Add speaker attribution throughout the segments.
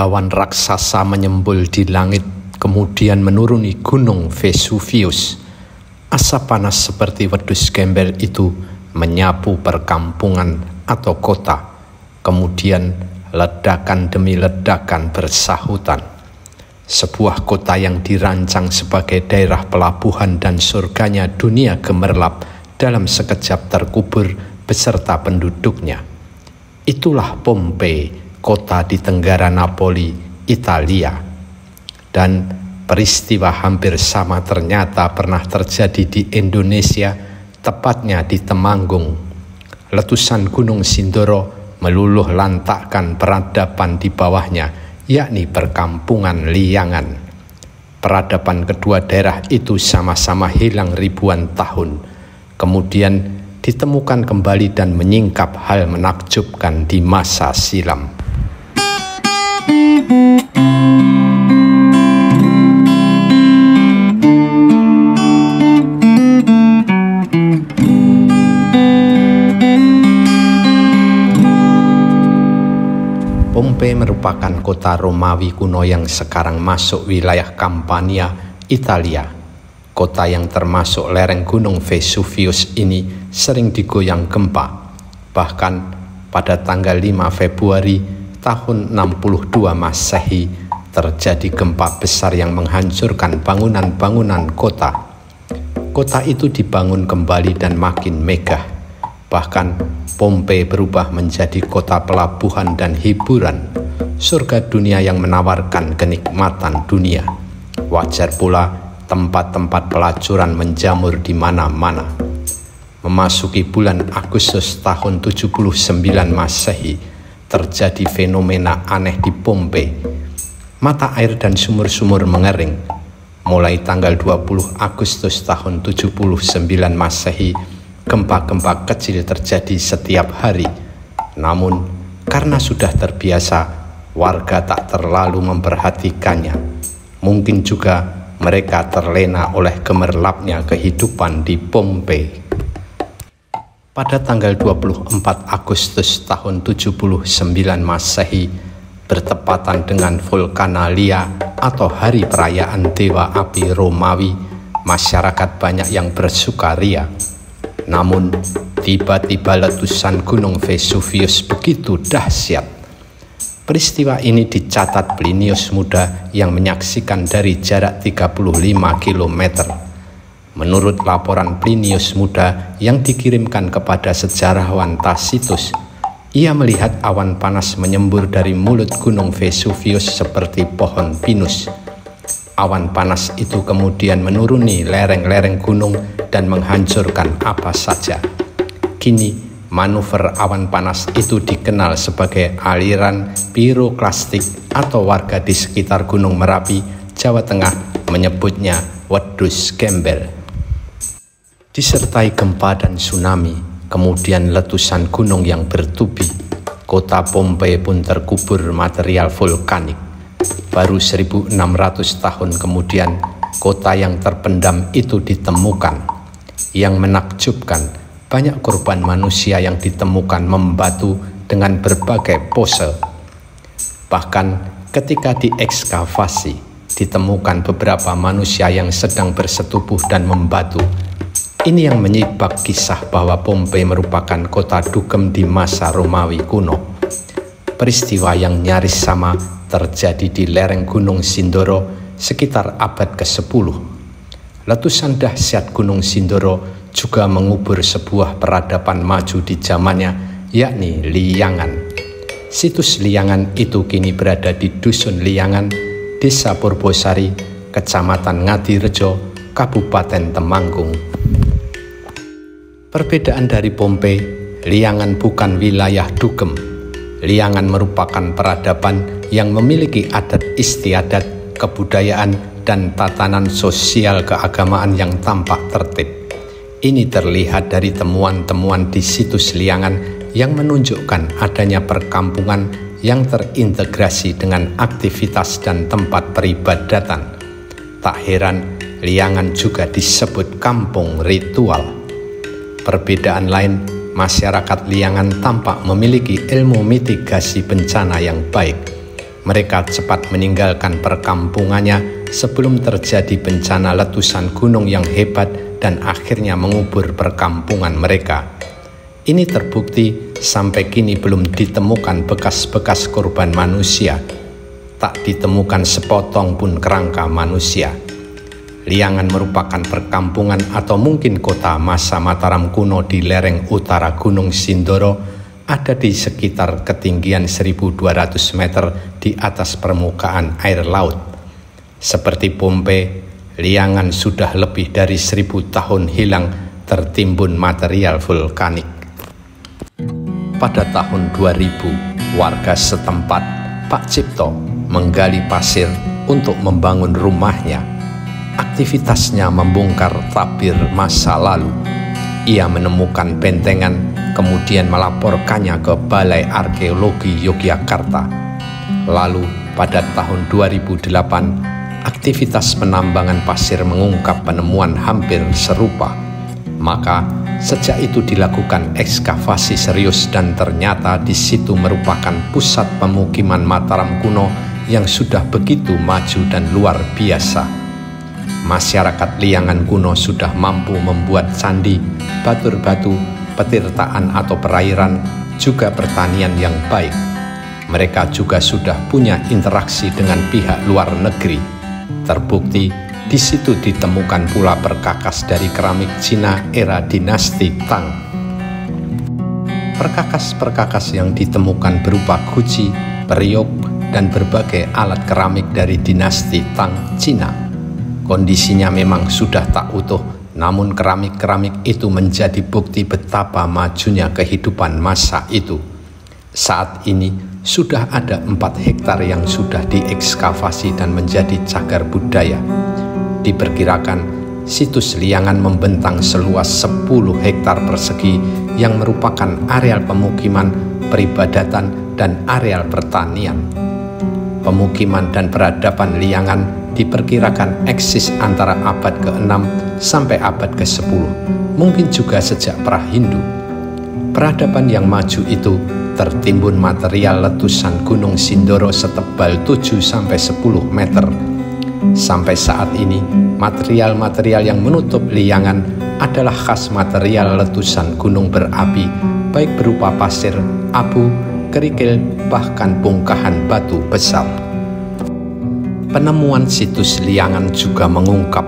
Speaker 1: Awan raksasa menyembul di langit, kemudian menuruni gunung Vesuvius. Asap panas seperti wedus gembel itu menyapu perkampungan atau kota. Kemudian ledakan demi ledakan bersahutan. Sebuah kota yang dirancang sebagai daerah pelabuhan dan surganya dunia gemerlap dalam sekejap terkubur beserta penduduknya. Itulah Pompei, kota di tenggara Napoli, Italia. Dan peristiwa hampir sama ternyata pernah terjadi di Indonesia, tepatnya di Temanggung. Letusan Gunung Sindoro meluluh lantakkan peradaban di bawahnya, yakni perkampungan Liangan. Peradaban kedua daerah itu sama-sama hilang ribuan tahun, kemudian ditemukan kembali dan menyingkap hal menakjubkan di masa silam. Pompei merupakan kota Romawi kuno yang sekarang masuk wilayah Campania, Italia. Kota yang termasuk lereng gunung Vesuvius ini sering digoyang gempa. Bahkan pada tanggal 5 Februari tahun 62 Masehi terjadi gempa besar yang menghancurkan bangunan-bangunan kota. Kota itu dibangun kembali dan makin megah. Bahkan Pompei berubah menjadi kota pelabuhan dan hiburan, surga dunia yang menawarkan kenikmatan dunia. Wajar pula tempat-tempat pelacuran menjamur di mana-mana. Memasuki bulan Agustus tahun 79 Masehi, terjadi fenomena aneh di Pompei. Mata air dan sumur-sumur mengering. Mulai tanggal 20 Agustus tahun 79 Masehi, gempa-gempa kecil terjadi setiap hari. Namun, karena sudah terbiasa, warga tak terlalu memperhatikannya. Mungkin juga mereka terlena oleh gemerlapnya kehidupan di Pompei. Pada tanggal 24 Agustus tahun 79 Masehi, bertepatan dengan Vulcanalia atau hari perayaan Dewa Api Romawi, masyarakat banyak yang bersukaria. Namun, tiba-tiba letusan Gunung Vesuvius begitu dahsyat. Peristiwa ini dicatat Plinius Muda yang menyaksikan dari jarak 35 km. Menurut laporan Plinius Muda yang dikirimkan kepada sejarawan Tacitus, ia melihat awan panas menyembur dari mulut Gunung Vesuvius seperti pohon pinus. Awan panas itu kemudian menuruni lereng-lereng gunung dan menghancurkan apa saja. Kini, manuver awan panas itu dikenal sebagai aliran piroklastik atau warga di sekitar Gunung Merapi, Jawa Tengah menyebutnya wedus gembel. Disertai gempa dan tsunami, kemudian letusan gunung yang bertubi, kota Pompei pun terkubur material vulkanik. Baru 1600 tahun kemudian, kota yang terpendam itu ditemukan. Yang menakjubkan, banyak korban manusia yang ditemukan membatu dengan berbagai pose. Bahkan ketika diekskavasi, ditemukan beberapa manusia yang sedang bersetubuh dan membatu. Ini yang menyibak kisah bahwa Pompei merupakan kota dugem di masa Romawi kuno. Peristiwa yang nyaris sama terjadi di lereng Gunung Sindoro sekitar abad ke-10. Letusan dahsyat Gunung Sindoro juga mengubur sebuah peradaban maju di zamannya, yakni Liangan. Situs Liangan itu kini berada di Dusun Liangan, Desa Purbosari, Kecamatan Ngadirejo, Kabupaten Temanggung. Perbedaan dari Pompei, Liangan bukan wilayah dugem. Liangan merupakan peradaban yang memiliki adat istiadat, kebudayaan, dan tatanan sosial keagamaan yang tampak tertib. Ini terlihat dari temuan-temuan di situs Liangan yang menunjukkan adanya perkampungan yang terintegrasi dengan aktivitas dan tempat peribadatan. Tak heran, Liangan juga disebut kampung ritual. Perbedaan lain, masyarakat Liangan tampak memiliki ilmu mitigasi bencana yang baik. mereka cepat meninggalkan perkampungannya sebelum terjadi bencana letusan gunung yang hebat dan akhirnya mengubur perkampungan mereka. Ini terbukti sampai kini belum ditemukan bekas-bekas korban manusia. Tak ditemukan sepotong pun kerangka manusia. Liangan merupakan perkampungan atau mungkin kota masa Mataram kuno di lereng utara Gunung Sindoro, ada di sekitar ketinggian 1.200 meter di atas permukaan air laut. Seperti Pompei, Liangan sudah lebih dari 1.000 tahun hilang tertimbun material vulkanik. Pada tahun 2000, warga setempat, Pak Cipto, menggali pasir untuk membangun rumahnya. Aktivitasnya membongkar tabir masa lalu. Ia menemukan bentengan, kemudian melaporkannya ke Balai Arkeologi Yogyakarta. Lalu pada tahun 2008, aktivitas penambangan pasir mengungkap penemuan hampir serupa. Maka sejak itu dilakukan ekskavasi serius dan ternyata di situ merupakan pusat pemukiman Mataram kuno yang sudah begitu maju dan luar biasa. Masyarakat Liangan kuno sudah mampu membuat candi, batur batu, petirtaan atau perairan, juga pertanian yang baik. Mereka juga sudah punya interaksi dengan pihak luar negeri. Terbukti di situ ditemukan pula perkakas dari keramik Cina era dinasti Tang. Perkakas-perkakas yang ditemukan berupa guci, periuk, dan berbagai alat keramik dari dinasti Tang Cina. Kondisinya memang sudah tak utuh, namun keramik-keramik itu menjadi bukti betapa majunya kehidupan masa itu. Saat ini sudah ada 4 hektar yang sudah diekskavasi dan menjadi cagar budaya. Diperkirakan situs Liangan membentang seluas 10 hektar persegi yang merupakan areal pemukiman, peribadatan, dan areal pertanian. Pemukiman dan peradaban Liangan diperkirakan eksis antara abad ke-6 sampai abad ke-10, mungkin juga sejak pra-Hindu. Peradaban yang maju itu tertimbun material letusan Gunung Sindoro setebal 7-10 meter. Sampai saat ini, material-material yang menutup Liangan adalah khas material letusan gunung berapi, baik berupa pasir, abu, kerikil, bahkan bongkahan batu besar. Penemuan situs Liangan juga mengungkap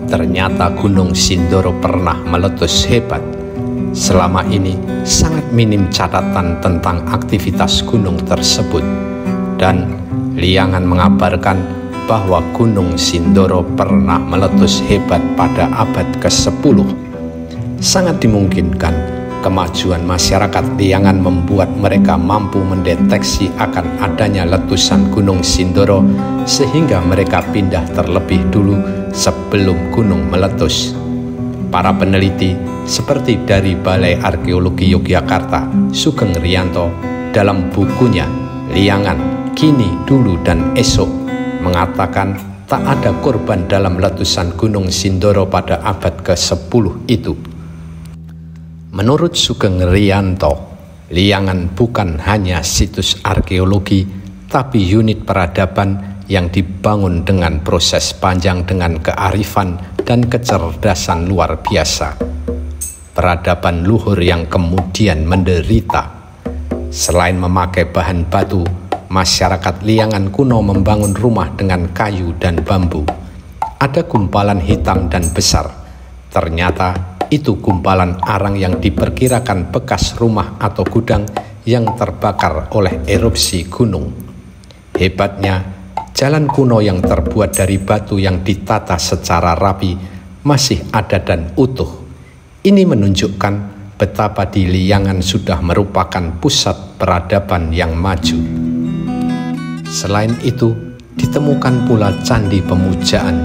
Speaker 1: ternyata Gunung Sindoro pernah meletus hebat. Selama ini sangat minim catatan tentang aktivitas gunung tersebut, dan Liangan mengabarkan bahwa Gunung Sindoro pernah meletus hebat pada abad ke-10. Sangat dimungkinkan kemajuan masyarakat Liangan membuat mereka mampu mendeteksi akan adanya letusan Gunung Sindoro sehingga mereka pindah terlebih dulu sebelum gunung meletus. Para peneliti seperti dari Balai Arkeologi Yogyakarta, Sugeng Rianto, dalam bukunya Liangan, Kini, Dulu, dan Esok mengatakan tak ada korban dalam letusan Gunung Sindoro pada abad ke-10 itu. Menurut Sugeng Rianto, Liangan bukan hanya situs arkeologi, tapi unit peradaban yang dibangun dengan proses panjang dengan kearifan dan kecerdasan luar biasa. Peradaban luhur yang kemudian menderita. Selain memakai bahan batu, masyarakat Liangan kuno membangun rumah dengan kayu dan bambu. Ada gumpalan hitam dan besar. Ternyata itu gumpalan arang yang diperkirakan bekas rumah atau gudang yang terbakar oleh erupsi gunung. Hebatnya, jalan kuno yang terbuat dari batu yang ditata secara rapi masih ada dan utuh. Ini menunjukkan betapa di Liangan sudah merupakan pusat peradaban yang maju. Selain itu, ditemukan pula candi pemujaan.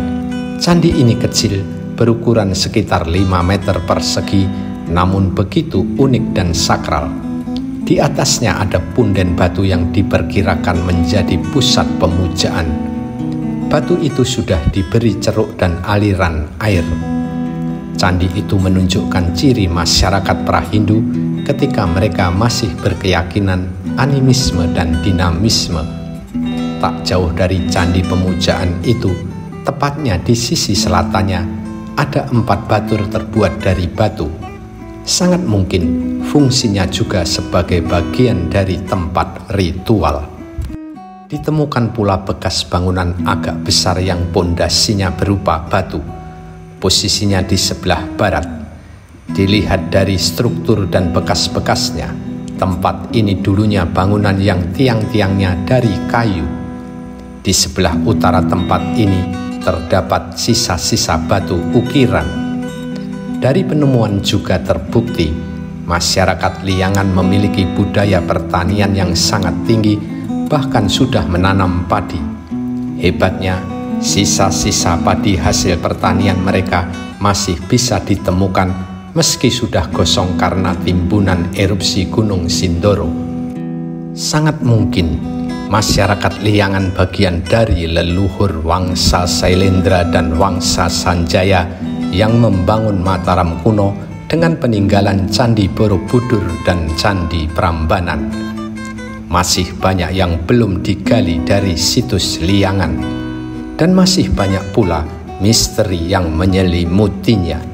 Speaker 1: Candi ini kecil, berukuran sekitar 5 meter persegi, namun begitu unik dan sakral. Di atasnya ada punden batu yang diperkirakan menjadi pusat pemujaan. Batu itu sudah diberi ceruk dan aliran air. Candi itu menunjukkan ciri masyarakat pra-Hindu ketika mereka masih berkeyakinan animisme dan dinamisme. tak jauh dari candi pemujaan itu, tepatnya di sisi selatannya, ada 4 batur terbuat dari batu. Sangat mungkin fungsinya juga sebagai bagian dari tempat ritual. Ditemukan pula bekas bangunan agak besar yang pondasinya berupa batu. Posisinya di sebelah barat. Dilihat dari struktur dan bekas-bekasnya, tempat ini dulunya bangunan yang tiang-tiangnya dari kayu. Di sebelah utara tempat ini terdapat sisa-sisa batu ukiran. Dari penemuan juga terbukti masyarakat Liangan memiliki budaya pertanian yang sangat tinggi, bahkan sudah menanam padi. Hebatnya, sisa-sisa padi hasil pertanian mereka masih bisa ditemukan meski sudah gosong karena timbunan erupsi Gunung Sindoro. Sangat mungkin masyarakat Liangan bagian dari leluhur Wangsa Sailendra dan Wangsa Sanjaya yang membangun Mataram kuno dengan peninggalan Candi Borobudur dan Candi Prambanan. Masih banyak yang belum digali dari situs Liangan, dan masih banyak pula misteri yang menyelimutinya.